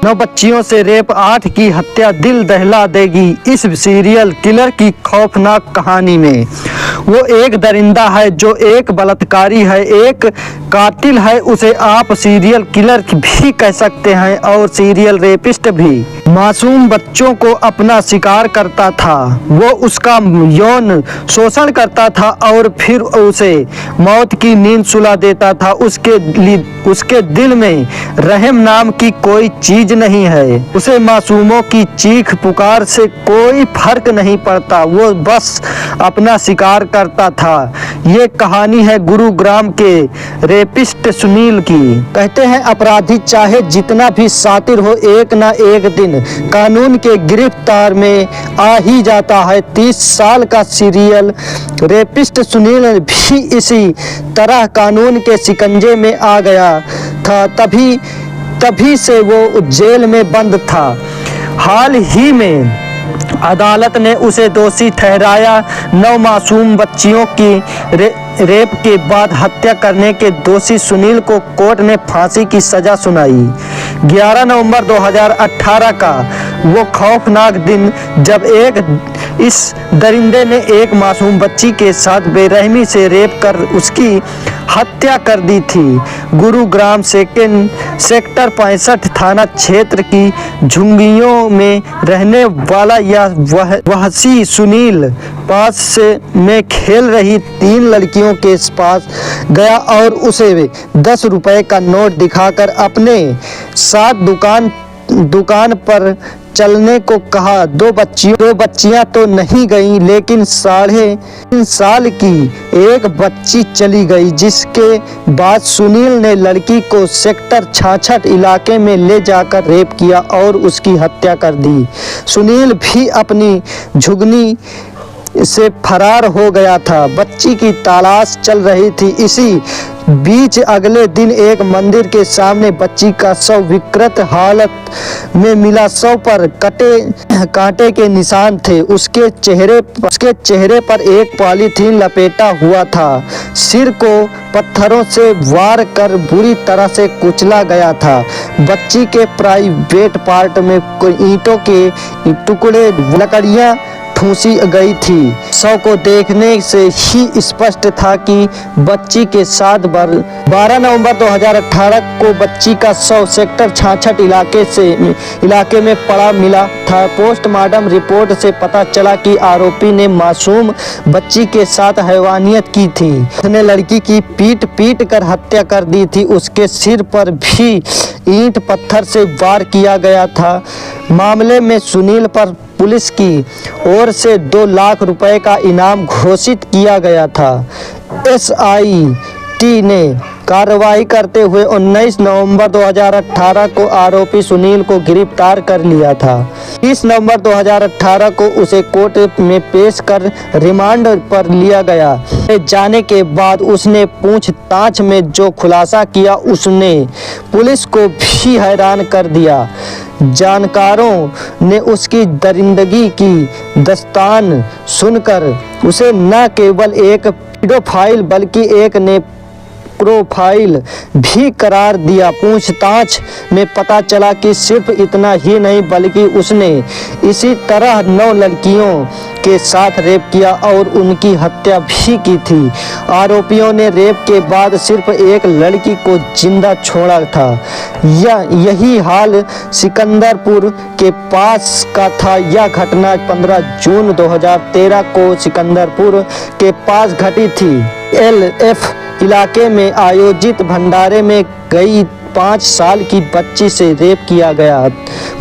9 बच्चियों से रेप, 8 की हत्या दिल दहला देगी इस सीरियल किलर की खौफनाक कहानी में। वो एक दरिंदा है जो एक बलात्कारी है, एक कातिल है। उसे आप सीरियल किलर भी कह सकते हैं और सीरियल रेपिस्ट भी। मासूम बच्चों को अपना शिकार करता था, वो उसका यौन शोषण करता था और फिर उसे मौत की नींद सुला देता था। उसके दिल में रहम नाम की कोई चीज नहीं है। उसे मासूमों की चीख पुकार से कोई फर्क नहीं पड़ता, वो बस अपना शिकार करता था। ये कहानी है गुरुग्राम के रेपिस्ट सुनील की। कहते हैं अपराधी चाहे जितना भी शातिर हो, एक ना एक दिन कानून के गिरफ्तार में आ ही जाता है। 30 साल का सीरियल रेपिस्ट सुनील भी इसी तरह कानून के शिकंजे में आ गया था। तभी से वो जेल में बंद था। हाल ही में अदालत ने उसे दोषी ठहराया। 9 मासूम बच्चियों की रेप के बाद हत्या करने के दोषी सुनील को कोर्ट ने फांसी की सजा सुनाई। 11 नवंबर 2018 का वो खौफनाक दिन जब इस दरिंदे ने एक मासूम बच्ची के साथ बेरहमी से रेप कर उसकी हत्या कर दी थी। गुरुग्राम सेक्टर 65 थाना क्षेत्र की झुंगियों में रहने वाला यह वहसी सुनील पास में खेल रही 3 लड़कियों के पास गया और उसे 10 रुपए का नोट दिखाकर अपने साथ दुकान पर चलने को कहा। 2 बच्चियां तो नहीं गईं, लेकिन 3.5 साल की एक बच्ची चली गई, जिसके बाद सुनील ने लड़की को सेक्टर 66 इलाके में ले जाकर रेप किया और उसकी हत्या कर दी। सुनील भी अपनी झुगनी से फरार हो गया था। बच्ची की तलाश चल रही थी। इसी बीच अगले दिन एक मंदिर के सामने बच्ची का शव विकृत हालत में मिला। शव पर कांटे के निशान थे। उसके चेहरे पर एक पॉलीथीन लपेटा हुआ था। सिर को पत्थरों से वार कर बुरी तरह से कुचला गया था। बच्ची के प्राइवेट पार्ट में ईंटों के टुकड़े, लकड़ियां ठूंसी गई थी। शव को देखने से ही स्पष्ट था कि बच्ची के साथ 12 नवंबर 2018 को बच्ची का शव सेक्टर 66 इलाके में पड़ा मिला था। पोस्टमार्टम रिपोर्ट से पता चला कि आरोपी ने मासूम बच्ची के साथ हैवानियत की थी। उसने लड़की की पीट कर हत्या कर दी थी। उसके सिर पर भी ईंट पत्थर से वार किया गया था। मामले में सुनील पर पुलिस की ओर से 2 लाख रुपए का इनाम घोषित किया गया था। SIT ने कार्रवाई करते हुए 19 नवंबर 2018 को आरोपी सुनील को गिरफ्तार कर लिया था। 30 नवंबर 2018 को उसे कोर्ट में पेश कर रिमांड पर लिया गया। जाने के बाद उसने पूछताछ में जो खुलासा किया, उसने पुलिस को भी हैरान कर दिया। जानकारों ने उसकी दरिंदगी की दास्तान सुनकर उसे न केवल एक पीडोफाइल बल्कि एक प्रोफाइल भी करार दिया। पूछताछ में पता चला कि सिर्फ इतना ही नहीं बल्कि उसने इसी तरह 9 लड़कियों के साथ रेप किया और उनकी हत्या भी की थी। आरोपियों ने रेप के बाद सिर्फ एक लड़की को जिंदा छोड़ा था। यही हाल सिकंदरपुर के पास का था। यह घटना 15 जून 2013 को सिकंदरपुर के पास घटी थी। LF इलाके में आयोजित भंडारे में गई 5 साल की बच्ची से रेप किया गया।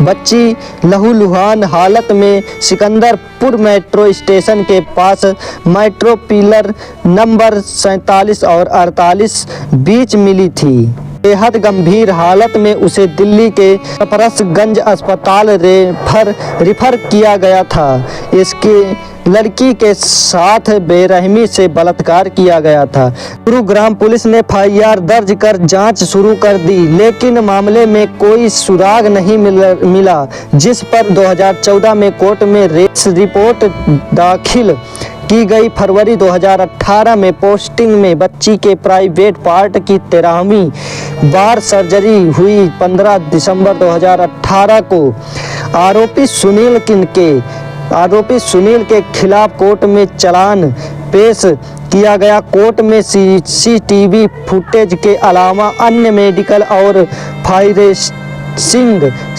बच्ची लहूलुहान हालत में सिकंदरपुर मेट्रो स्टेशन के पास मेट्रो पिलर नंबर 47 और 48 बीच मिली थी। बेहद गंभीर हालत में उसे दिल्ली के सफदरजंग अस्पताल रिफर किया गया था। इसके लड़की के साथ बेरहमी से बलात्कार किया गया था। गुरुग्राम पुलिस ने FIR दर्ज कर जांच शुरू कर दी, लेकिन मामले में कोई सुराग नहीं मिला, जिस पर 2014 में कोर्ट में रिपोर्ट दाखिल की गई। फरवरी 2018 में पोस्टिंग में बच्ची के प्राइवेट पार्ट की 13वीं बार सर्जरी हुई 15 दिसंबर 2018 को। आरोपी सुनील के खिलाफ कोर्ट में चालान पेश किया गया। कोर्ट में सीसीटीवी फुटेज के अलावा अन्य मेडिकल और फॉरेंसिक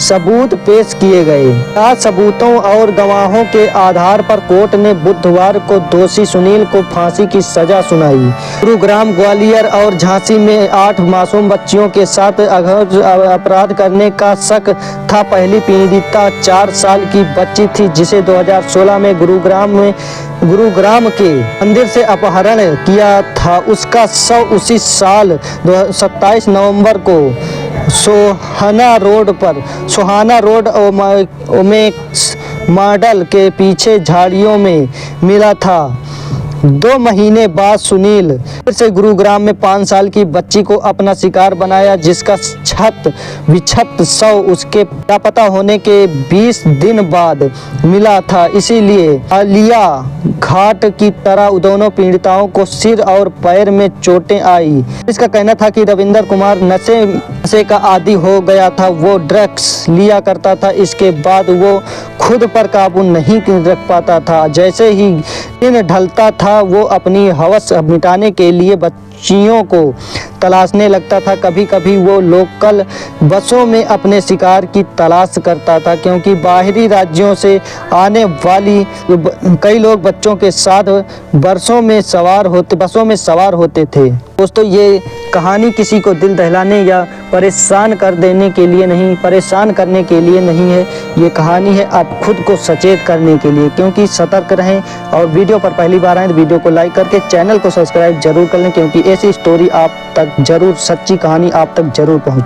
सबूत पेश किए गए। सबूतों और गवाहों के आधार पर कोर्ट ने बुधवार को दोषी सुनील को फांसी की सजा सुनाई। गुरुग्राम, ग्वालियर और झांसी में 8 मासूम बच्चियों के साथ अपराध करने का शक था। पहली पीड़िता 4 साल की बच्ची थी जिसे 2016 में गुरुग्राम के मंदिर से अपहरण किया था। उसका शव उसी साल 27 नवंबर को सोहाना रोड ओमेक्स मॉडल के पीछे झाड़ियों में मिला था। 2 महीने बाद सुनील फिर से गुरुग्राम में 5 साल की बच्ची को अपना शिकार बनाया, जिसका विक्षत शव उसके लापता होने के 20 दिन बाद मिला था। इसीलिए आलिया घाट की तरह दोनों पीड़िताओं को सिर और पैर में चोटें आई। इसका कहना था कि रविंदर कुमार नशे का आदी हो गया था। वो ड्रग्स लिया करता था। इसके बाद वो खुद पर काबू नहीं रख पाता था। जैसे ही दिन ढलता था वो अपनी हवस मिटाने के लिए बच्चियों को तलाशने लगता था। कभी कभी वो लोकल बसों में अपने शिकार की तलाश करता था, क्योंकि बाहरी राज्यों से आने वाली कई लोग बच्चों के साथ बसों में सवार होते थे। दोस्तों, ये कहानी किसी को दिल दहलाने या परेशान करने के लिए नहीं है। ये कहानी है आप खुद को सचेत करने के लिए, क्योंकि सतर्क रहें। और वीडियो पर पहली बार आए तो वीडियो को लाइक करके चैनल को सब्सक्राइब जरूर कर लें, क्योंकि ऐसी स्टोरी आप तक जरूर, सच्ची कहानी आप तक जरूर पहुँचे।